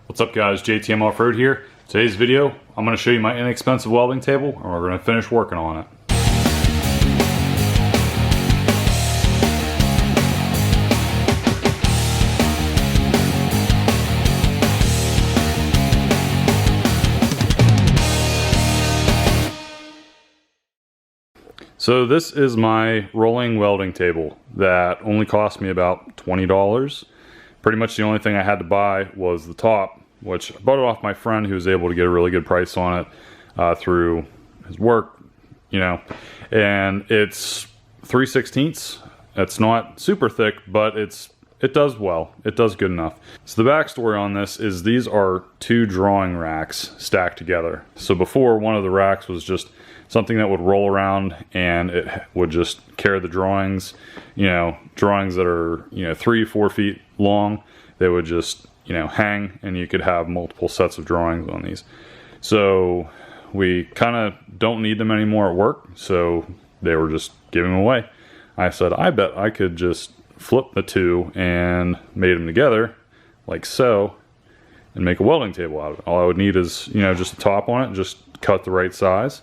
What's up guys, JTM Off-Road here. Today's video, I'm going to show you my inexpensive welding table and we're going to finish working on it. So this is my rolling welding table that only cost me about $20. Pretty much the only thing I had to buy was the top, which I bought it off my friend who was able to get a really good price on it through his work, you know, and it's 3/16. It's not super thick, but it does well. It does good enough. So the backstory on this is these are two drawing racks stacked together. So before, one of the racks was just something that would roll around and it would just carry the drawings, you know, drawings that are, you know, 3-4 feet long. They would just, you know, hang and you could have multiple sets of drawings on these. So we kind of don't need them anymore at work, so they were just giving them away. I said, I bet I could just flip the two and made them together like so and make a welding table out of it. All I would need is, you know, just a top on it, just cut the right size.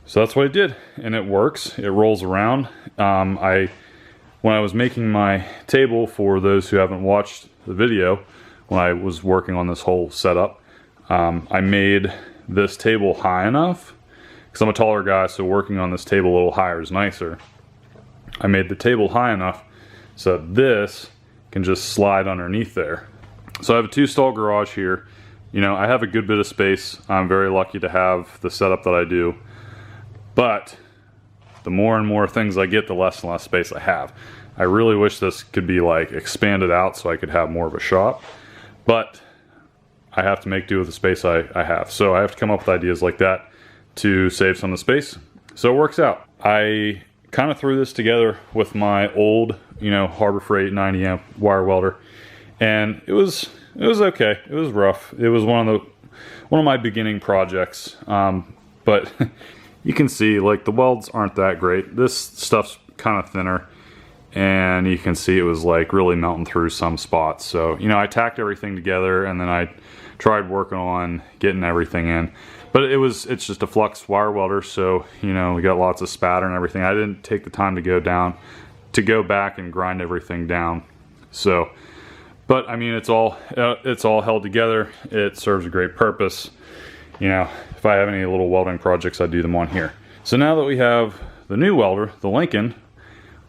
So that's what I did, and it works. It rolls around. When I was making my table, for those who haven't watched the video, when I was working on this whole setup, I made this table high enough, because I'm a taller guy, so working on this table a little higher is nicer. I made the table high enough so that this can just slide underneath there. So I have a 2-stall garage here. You know, I have a good bit of space. I'm very lucky to have the setup that I do. But the more and more things I get, the less and less space I have. I really wish this could be like expanded out so I could have more of a shop. But I have to make do with the space I have. So I have to come up with ideas like that to save some of the space. So it works out. I kind of threw this together with my old, you know, Harbor Freight 90 amp wire welder. And it was okay. It was rough. It was one of my beginning projects. But you can see, like, the welds aren't that great. This stuff's kind of thinner, and you can see it was like really melting through some spots. So, you know, I tacked everything together and then I tried working on getting everything in. But it's just a flux wire welder, so, you know, we got lots of spatter and everything. I didn't take the time to go back and grind everything down. So, but I mean, it's all held together. It serves a great purpose. You know, if I have any little welding projects, I do them on here. So now that we have the new welder, the Lincoln,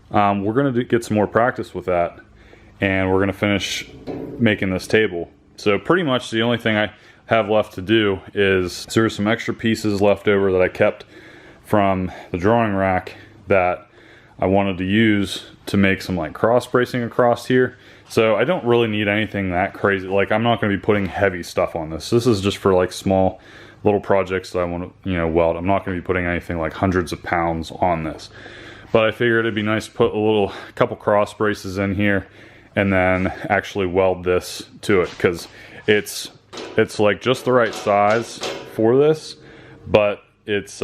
we're going to get some more practice with that, and we're going to finish making this table. So pretty much the only thing I have left to do is, there's some extra pieces left over that I kept from the drawing rack that I wanted to use to make some like cross bracing across here. So I don't really need anything that crazy. Like, I'm not going to be putting heavy stuff on this. This is just for like small little projects that I want to, you know, weld. I'm not going to be putting anything like hundreds of pounds on this. But I figured it'd be nice to put a couple cross braces in here and then actually weld this to it, because it's like just the right size for this, but it's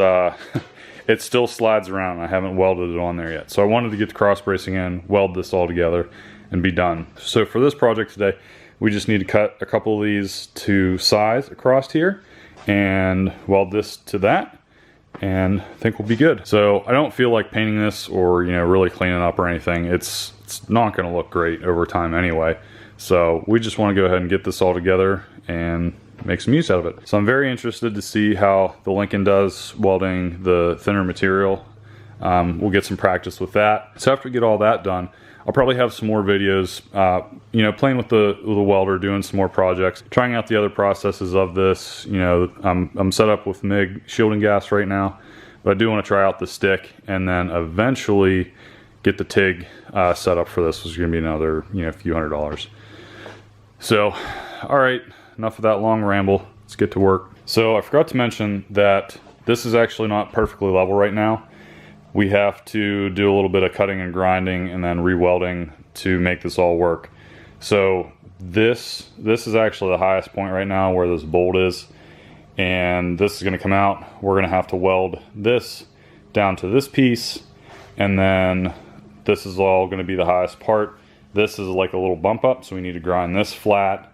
it still slides around. I haven't welded it on there yet. So I wanted to get the cross bracing in, weld this all together, and be done. So for this project today, we just need to cut a couple of these to size across here and weld this to that, and I think we'll be good. So I don't feel like painting this or, you know, really cleaning up or anything. It's not going to look great over time anyway. So we just want to go ahead and get this all together and make some use out of it. So I'm very interested to see how the Lincoln does welding the thinner material. We'll get some practice with that. So after we get all that done, I'll probably have some more videos, you know, playing with the welder, doing some more projects, trying out the other processes of this. You know, I'm set up with MIG shielding gas right now, but I do want to try out the stick and then eventually get the TIG set up for this, which is going to be another, you know, few $100s. So, all right, enough of that long ramble. Let's get to work. So I forgot to mention that this is actually not perfectly level right now. We have to do a little bit of cutting and grinding and then re-welding to make this all work. So this is actually the highest point right now where this bolt is, and this is going to come out. We're going to have to weld this down to this piece, and then this is all going to be the highest part. This is like a little bump up, so we need to grind this flat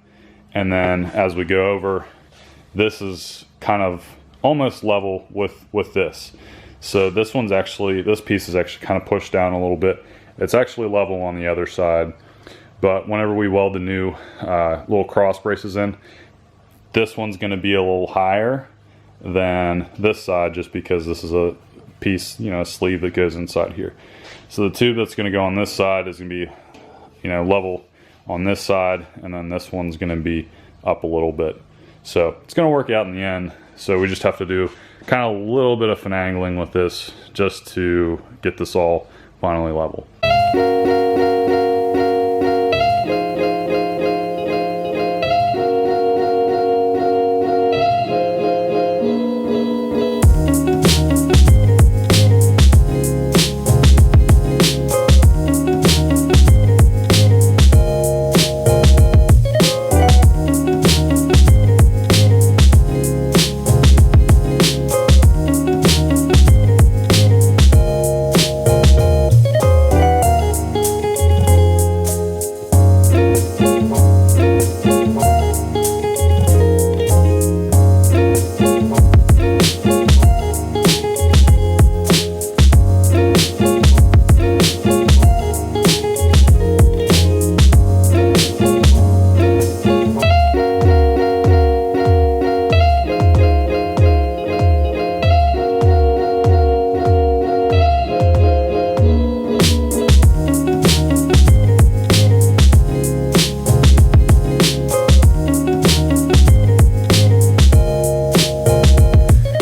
And then as we go over, this is kind of almost level with this. So this piece is actually kind of pushed down a little bit. It's actually level on the other side. But whenever we weld the new little cross braces in, this one's going to be a little higher than this side, just because this is a piece, a sleeve that goes inside here. So the tube that's going to go on this side is going to be, level on this side, and then this one's going to be up a little bit. So it's going to work out in the end. So we just have to do kind of a little bit of finagling with this just to get this all finally level.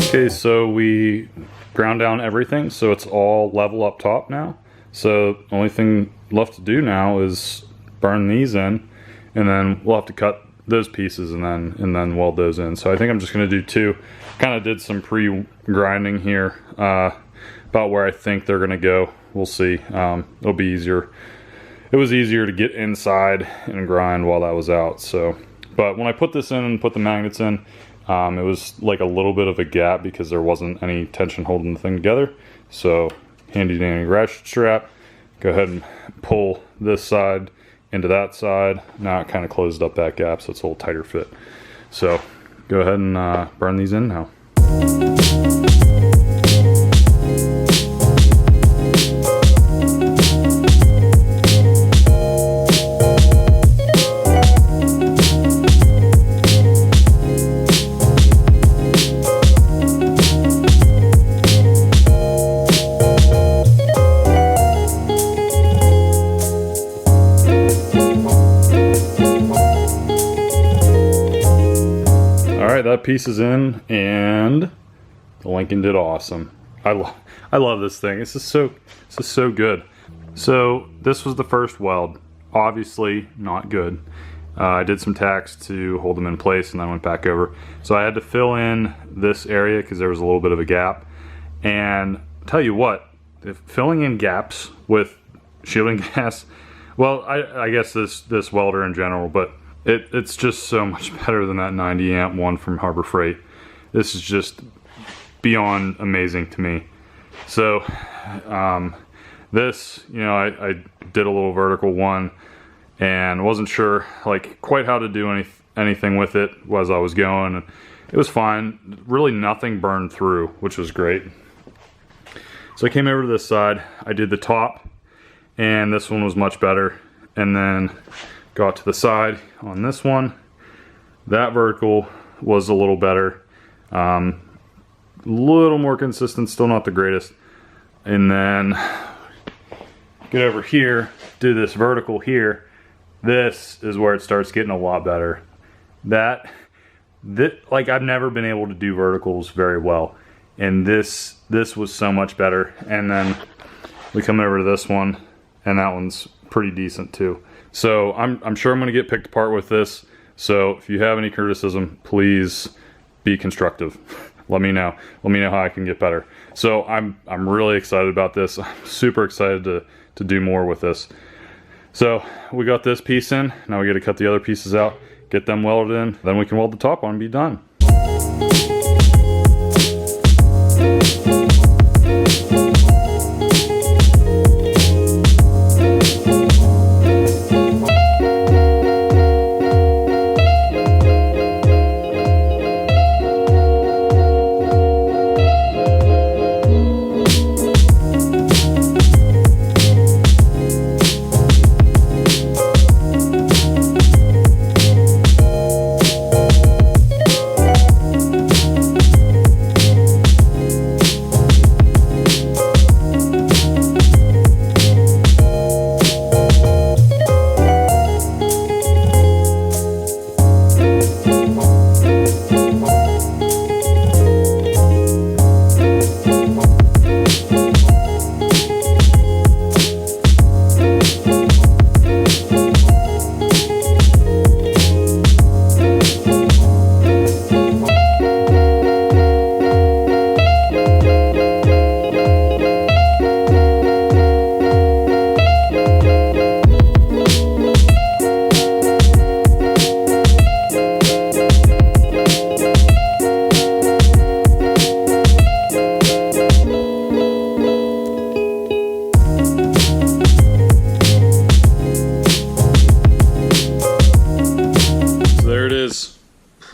Okay, so we ground down everything, so it's all level up top now. So the only thing left to do now is burn these in, and then we'll have to cut those pieces and then weld those in. So I think I'm just going to do two. Kind of did some pre-grinding here about where I think they're going to go. We'll see. It'll be easier. It was easier to get inside and grind while that was out. So, but when I put this in and put the magnets in, it was like a little bit of a gap because there wasn't any tension holding the thing together. So handy dandy ratchet strap. Go ahead and pull this side into that side. Now it kind of closed up that gap, so it's a little tighter fit. So go ahead and burn these in now. That piece is in, and the Lincoln did awesome. I love this thing. This is so good. So this was the first weld. Obviously not good. I did some tacks to hold them in place, and then went back over. So I had to fill in this area because there was a little bit of a gap. And I'll tell you what, if filling in gaps with shielding gas, well, I guess this welder in general, but it's just so much better than that 90 amp one from Harbor Freight. This is just beyond amazing to me. So this, I did a little vertical one and wasn't sure like quite how to do anything with it as I was going, and it was fine. Really nothing burned through, which was great. So I came over to this side, I did the top, and this one was much better, and then got to the side on this one. That vertical was a little better, little more consistent, still not the greatest. And then get over here, do this vertical here. This is where it starts getting a lot better. Like I've never been able to do verticals very well, and this was so much better. And then we come over to this one, and that one's pretty decent too. So I'm sure I'm going to get picked apart with this. So if you have any criticism, please be constructive. Let me know. Let me know how I can get better. So I'm really excited about this. I'm super excited to do more with this. So we got this piece in. Now we got to cut the other pieces out, get them welded in. Then we can weld the top on and be done.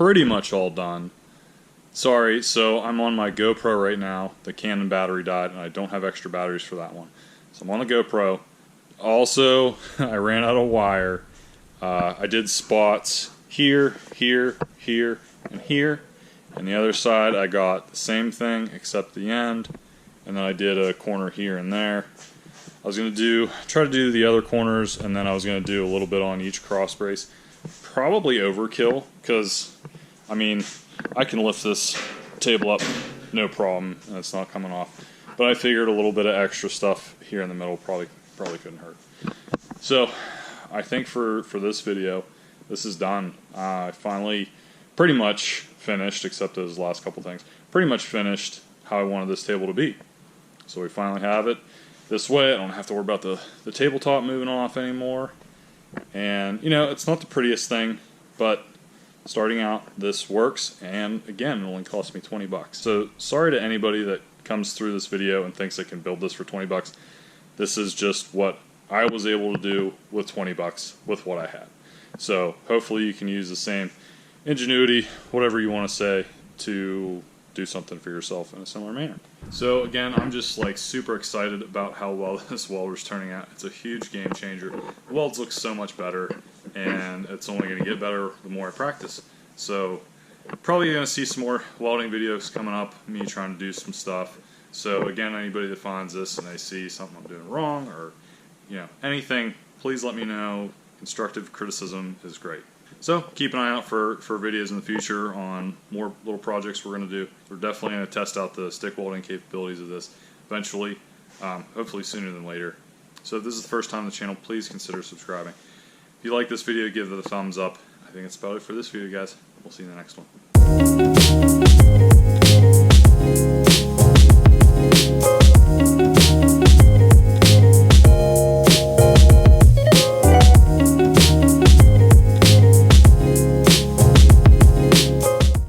pretty much all done. Sorry, so I'm on my GoPro right now. The Canon battery died, and I don't have extra batteries for that one. So I'm on the GoPro. Also, I ran out of wire. I did spots here, here, here, and here. And the other side, I got the same thing except the end. And then I did a corner here and there. I was going to try to do the other corners, and then I was going to do a little bit on each cross brace. Probably overkill, because, I mean, I can lift this table up no problem, and it's not coming off. But I figured a little bit of extra stuff here in the middle probably couldn't hurt. So, I think for this video, this is done. I finally pretty much finished, except those last couple things, pretty much finished how I wanted this table to be. So we finally have it this way. I don't have to worry about the tabletop moving off anymore. And, you know, it's not the prettiest thing, but starting out, this works. And again, it only cost me 20 bucks. So sorry to anybody that comes through this video and thinks they can build this for 20 bucks. This is just what I was able to do with 20 bucks with what I had. So hopefully you can use the same ingenuity, whatever you want to say, to do something for yourself in a similar manner. So again, I'm just like super excited about how well this welder's turning out. It's a huge game changer. The welds look so much better, and it's only going to get better the more I practice. So probably going to see some more welding videos coming up, me trying to do some stuff. So again, anybody that finds this and they see something I'm doing wrong, or you know, anything, please let me know. Constructive criticism is great. So keep an eye out for videos in the future on more little projects we're going to do. We're definitely going to test out the stick welding capabilities of this eventually, hopefully sooner than later. So if this is the first time on the channel, please consider subscribing. If you like this video, give it a thumbs up. I think it's about it for this video, guys. We'll see you in the next one.